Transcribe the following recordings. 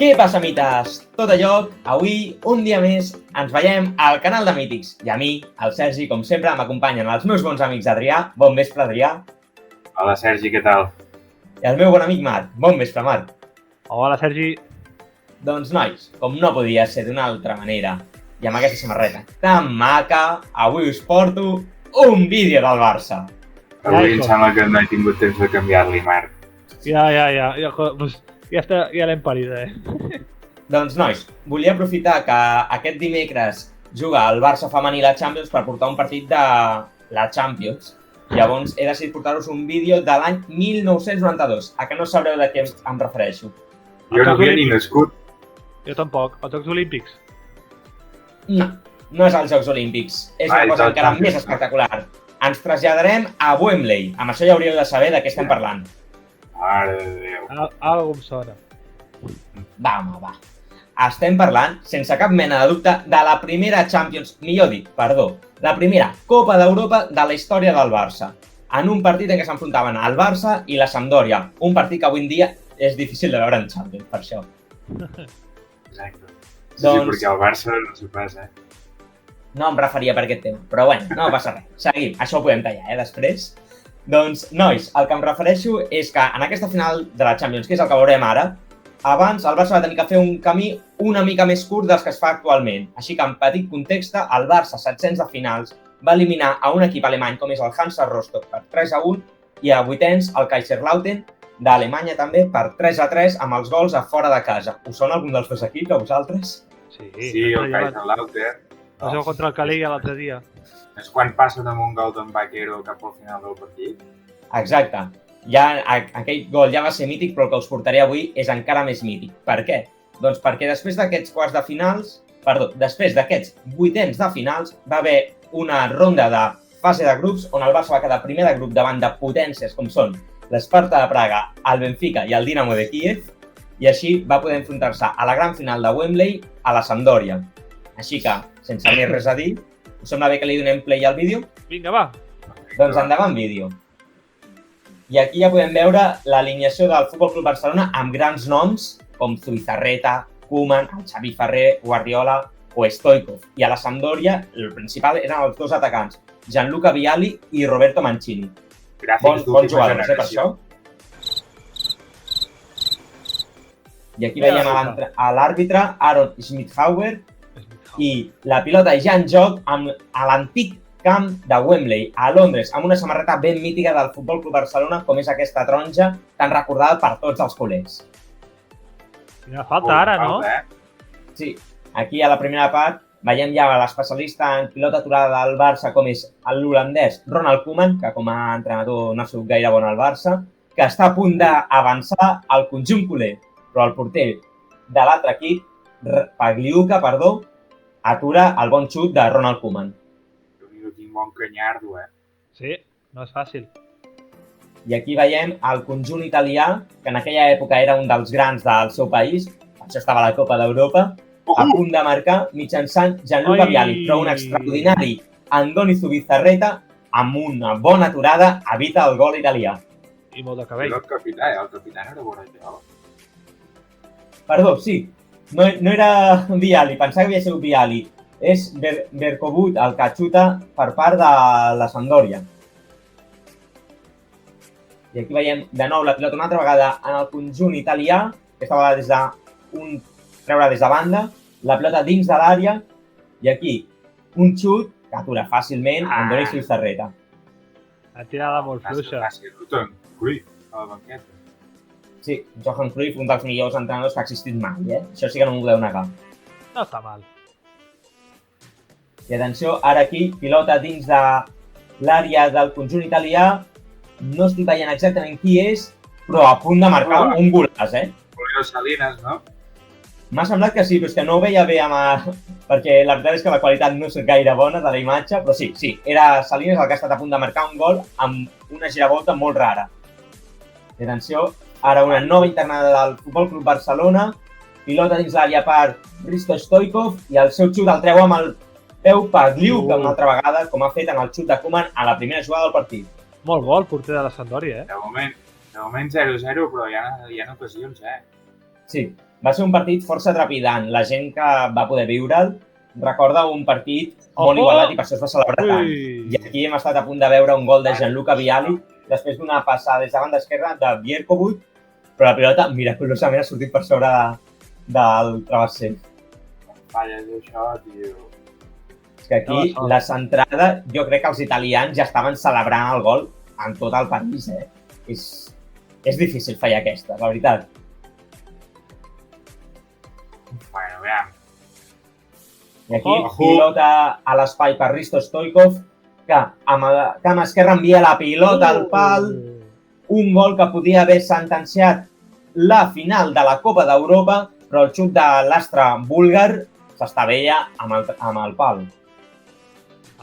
Què passa, mites? Tot a lloc, avui, un dia més, ens veiem al canal de Mítics. I a mi, el Sergi, com sempre, m'acompanyen els meus bons amics Adrià. Bon vespre, Adrià. Hola, Sergi, què tal? I el meu bon amic Marc. Bon vespre, Marc. Hola, Sergi. Doncs, nois, com no podia ser d'una altra manera, i amb aquesta samarreta tan maca, avui us porto un vídeo del Barça. Avui em sembla que no he tingut temps de canviar-li, Marc. Ja l'hem parit, Doncs, nois, volia aprofitar que aquest dimecres juga el Barça femení a la Champions per portar un partit de la Champions. Llavors he decidit portar-vos un vídeo de l'any 1992. A que no sabreu de què em refereixo? Jo no havia ni nascut. Jo tampoc. Els Jocs Olímpics? No, no és als Jocs Olímpics. És una cosa encara més espectacular. Ens traslladarem a Wembley. Amb això ja hauríeu de saber de què estem parlant. Mare de Déu. Algo em sona. Va, home, va. Estem parlant, sense cap mena de dubte, de la primera Champions, la primera Copa d'Europa de la història del Barça, en un partit en què s'enfrontaven el Barça i la Sampdoria, un partit que avui en dia és difícil de veure en Champions, per això. Exacte. Sí, perquè el Barça no sé pas, No em referia per aquest tema, però bueno, no passa res. Seguim, això ho podem tallar, després. Doncs, nois, el que em refereixo és que en aquesta final de la Champions, que és el que veurem ara, abans el Barça va tenir que fer un camí una mica més curt dels que es fa actualment. Així que, en petit context, el Barça, 700 de finals, va eliminar a un equip alemany com és el Hansa Rostock per 3-1 i a vuitens el Kaiserslautern d'Alemanya també per 3-3 amb els gols a fora de casa. Us sona algun dels dos equips, a vosaltres? Sí, el Kaiserslautern. Va ser contra el Calella l'altre dia. És quan passen amb un gol d'en Vaquero cap al final del partit? Exacte. Ja aquell gol ja va ser mític, però el que us portaré avui és encara més mític. Per què? Doncs perquè després d'aquests vuitens de finals, va haver una ronda de fase de grups on el Barça va quedar primer de grup davant de potències com són l'Sparta de Praga, el Benfica i el Dinamo de Kíev, i així va poder enfrontar-se a la gran final de Wembley a la Sampdoria. Així que, sense més res a dir, us sembla bé que li donem play al vídeo? Vinga, va. Doncs endavant vídeo. I aquí ja podem veure l'alineació del FC Barcelona amb grans noms com Zubizarreta, Koeman, el Xavi Ferrer, Guardiola o Stoichkov. I a la Sampdoria, el principal eren els dos atacants, Gianluca Vialli i Roberto Mancini. Bons jugadors, per això. I aquí veiem a l'àrbitre Aaron Schmidhauer i la pilota ja en joc a l'antic camp de Wembley, a Londres, amb una samarreta ben mítica del FC Barcelona, com és aquesta taronja tan recordada per tots els culers. Quina falta ara, no? Sí, aquí a la primera part veiem ja l'especialista en pilota aturada del Barça, com és l'holandès Ronald Koeman, que com a entrenador no ha sigut gaire bon al Barça, que està a punt d'avançar al conjunt culer, però el porter de l'altre equip, Pagliuca, atura el bon xut de Ronald Koeman. Quin bon canyardo, Sí, no és fàcil. I aquí veiem el conjunt italià, que en aquella època era un dels grans del seu país, per això estava a la Copa d'Europa, a punt de marcar mitjançant Gianluca Vialli, però un extraordinari Andoni Zubizarreta, amb una bona aturada, evita el gol italià. I molt de cabell. El capità era Borrell. Perdó, sí, no era Vialli, pensava que havia sigut Vialli. És Vercogut, el que xuta per part de la Sampdoria. I aquí veiem de nou la pilota una altra vegada en el conjunt italià, que estava treure des de banda, la pilota dins de l'àrea, i aquí un xut que atura fàcilment Andoni Zubizarreta. La tirada molt fluixa. Johan Cruyff, a la banqueta. Sí, Johan Cruyff, un dels millors entrenadors que ha existit mai, Això sí que no m'ho podeu negar. No està mal. I atenció, ara aquí, pilota dins de l'àrea del conjunt italià. No estic veient exactament qui és, però a punt de marcar un golaç, Julio Salinas, no? M'ha semblat que sí, però és que no ho veia bé perquè la veritat és que la qualitat no és gaire bona de la imatge, però sí, era Salinas el que ha estat a punt de marcar un gol amb una giravolta molt rara. I atenció, ara una nova internada del FC Barcelona, pilota dins l'àrea per Hristo Stoichkov i el seu xut el treu amb el peu Pagliuca una altra vegada, com ha fet en el xut de Koeman a la primera jugada del partit. Molt bo el porter de la Sampdoria, De moment 0-0, però hi ha ocasions, Sí, Va ser un partit força trepidant. La gent que va poder viure'l recorda un partit molt igualat i per això es va celebrar tant. I aquí hem estat a punt de veure un gol de Gianluca Vialli després d'una passada des de banda esquerra de Bierkovic, però la pilota miraculosament ha sortit per sobre del travesser. Falles això, tio. És que aquí la centrada, jo crec que els italians ja estaven celebrant el gol en tot el país, És difícil fallar aquesta, la veritat. Bueno, veiem. I aquí, pilota a l'espai per Risto Stoichkov, que amb el camp esquerre envia la pilota al pal, un gol que podia haver sentenciat la final de la Copa d'Europa, però el xut de l'astre búlgar s'estavella amb el pal.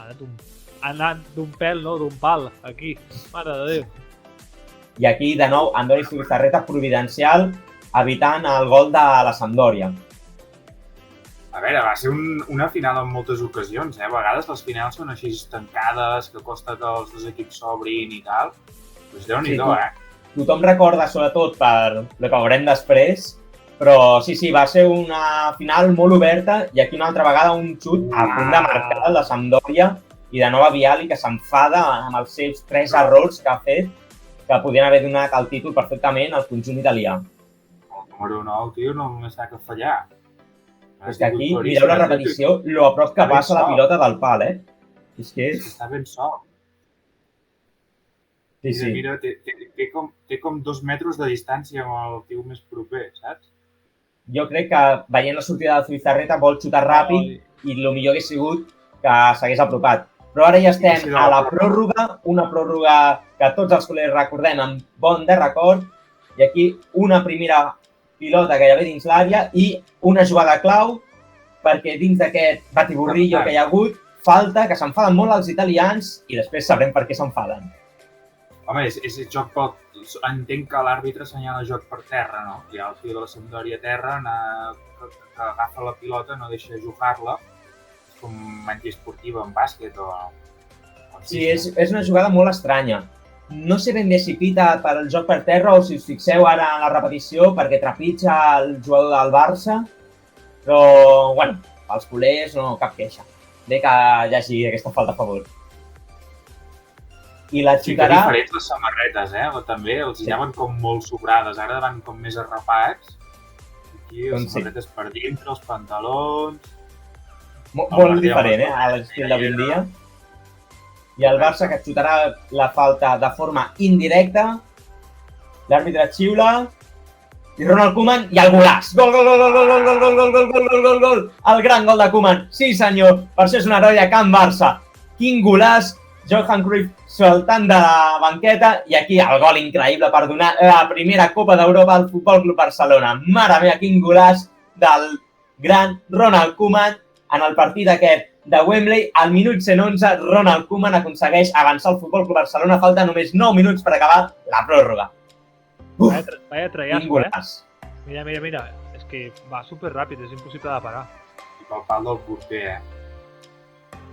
Ha anat d'un pèl, no? D'un pal, aquí. Mare de Déu. I aquí, de nou, Andoni Zubizarreta providencial, evitant el gol de la Sampdoria. A veure, va ser una final en moltes ocasions, A vegades les finals són així tancades, que costa que els dos equips s'obrin i tal. Doncs Déu-n'hi-do, Tothom recorda, sobretot, per el que veurem després, però sí, va ser una final molt oberta i aquí una altra vegada un xut a punt de marcar el de Sampdoria i de nou a Vialli, que s'enfada amb els seus 3 errors que ha fet, que podien haver donat el títol perfectament al conjunt italià. El número 9, tio, no només s'ha que fallar. És que aquí, mireu la repetició, lo a prop que passa la pilota del pal, És que està ben sol. Sí. Mira, té com 2 metres de distància amb el tio més proper, saps? Jo crec que veient la sortida de Zubizarreta vol xutar ràpid i el millor hagués sigut que s'hagués apropat. Però ara ja estem a la pròrroga, una pròrroga que tots els culers recordem amb bon de record, i aquí una primera pilota gairebé dins l'àrea i una jugada clau perquè dins d'aquest batiburrillo que hi ha hagut, falta, que s'enfaden molt els italians i després sabrem per què s'enfaden. Home, és joc pel... Entenc que l'àrbitre assenyala joc per terra, no? Hi ha el tio de la Sampdoria a terra, que agafa la pilota, no deixa jugar-la. És com antiesportiva en bàsquet o... Sí, és una jugada molt estranya. No sé ben bé si pita per el joc per terra o si us fixeu ara en la repetició perquè trepitja el jugador del Barça, però, bueno, els culers no cap queixa. Bé que hi hagi aquesta falta a favor. I la xutarà... Sí, que diferents les samarretes, també els llaven com molt sobrades, ara van com més arrapats. Aquí les samarretes per dintre, els pantalons... Molt diferent, a l'estil d'avui en dia. I el Barça que xutarà la falta de forma indirecta. L'àrbitre xiula. I Ronald Koeman i el golaç. Gol, gol, gol, gol, gol, gol, gol, gol, gol, gol, gol, gol, gol. El gran gol de Koeman. Sí, senyor, per això és un heroi a Can Barça. Quin golaç. Johan Cruyff saltant de la banqueta i aquí el gol increïble per donar la primera Copa d'Europa al Futbol Club Barcelona. Mare meva, quin golaç del gran Ronald Koeman en el partit aquest de Wembley. Al minut 111, Ronald Koeman aconsegueix avançar al Futbol Club Barcelona. Falta només 9 minuts per acabar la pròrroga. Vaya traiasco, Mira. És que va superràpid, és impossible de parar. I pel pal del porter,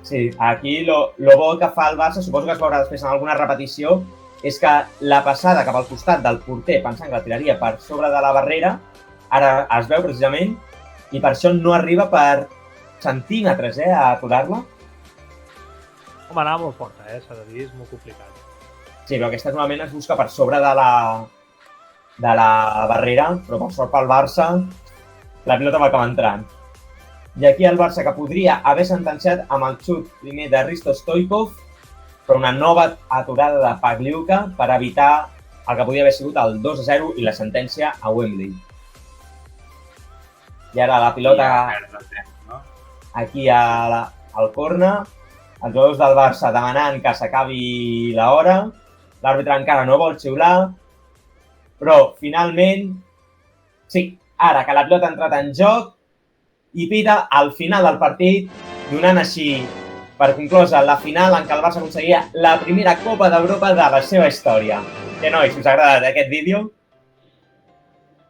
Sí, aquí lo bo que fa el Barça, suposo que es veurà després en alguna repetició, és que la passada cap al costat del porter, pensant que la tiraria per sobre de la barrera, ara es veu precisament, i per això no arriba per centímetres a aturar-la. Home, anava molt forta, s'ha de dir, és molt complicat. Sí, però aquesta normalment es busca per sobre de la barrera, però per sort pel Barça la pilota va acabar entrant. I aquí el Barça que podria haver sentenciat amb el xut primer de Risto Stoichkov, però una nova aturada de Pagliuca per evitar el que podia haver sigut el 2-0 i la sentència a Wembley. I ara la pilota aquí al corner, els jugadors del Barça demanant que s'acabi l'hora, l'àrbitre encara no vol xiular, però finalment, sí, ara que la pilota ha entrat en joc, i pita al final del partit, donant així per conclosa la final en què el Barça aconseguia la primera Copa d'Europa de la seva història. Què, nois, us ha agradat aquest vídeo?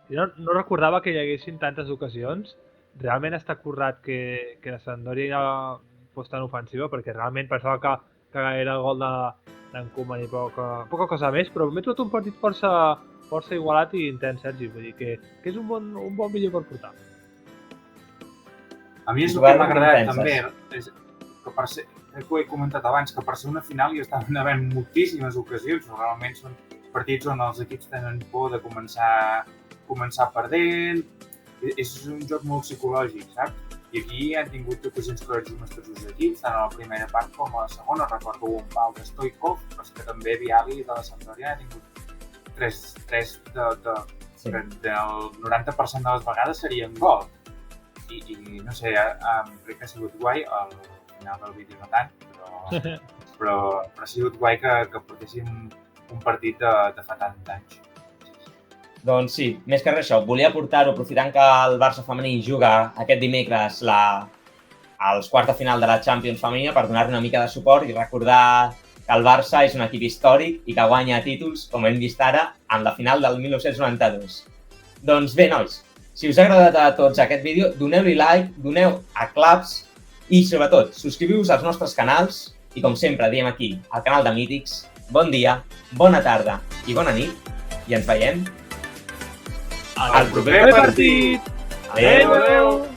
Jo no recordava que hi haguessin tantes ocasions. Realment està currat que la Sampdoria fos tan ofensiva, perquè realment pensava que era el gol d'en Koeman i poca cosa més, però m'he trobat un partit força igualat i intens, Sergi. Vull dir que és un bon vídeo per portar. A mi és el que m'ha agradat també, és que per ser, que ho he comentat abans, que per ser una final hi estaven havent moltíssimes ocasions. Realment són partits on els equips tenen por de començar perdent. És un joc molt psicològic, saps? I aquí han tingut ocasions claríssimes tots els equips, tant a la primera part com a la segona. Recordo un pal de Stoikov, però és que també Viali de la Sampdoria ha tingut 3 del 90% de les vegades serien gol. I no sé, crec que ha sigut guai, al final del vídeo no tant, però ha sigut guai que portéssim un partit de fa tant anys. Doncs sí, més que res això, volia portar-ho aprofitant que el Barça femení juga aquest dimecres als quarts de final de la Champions femenina per donar una mica de suport i recordar que el Barça és un equip històric i que guanya títols, com hem vist ara, en la final del 1992. Doncs bé, nois, si us ha agradat a tots aquest vídeo, doneu-li like, doneu a claps i, sobretot, subscriviu-vos als nostres canals i, com sempre, diem aquí, al canal de Mítics, bon dia, bona tarda i bona nit i ens veiem Al proper partit! Adéu, adéu!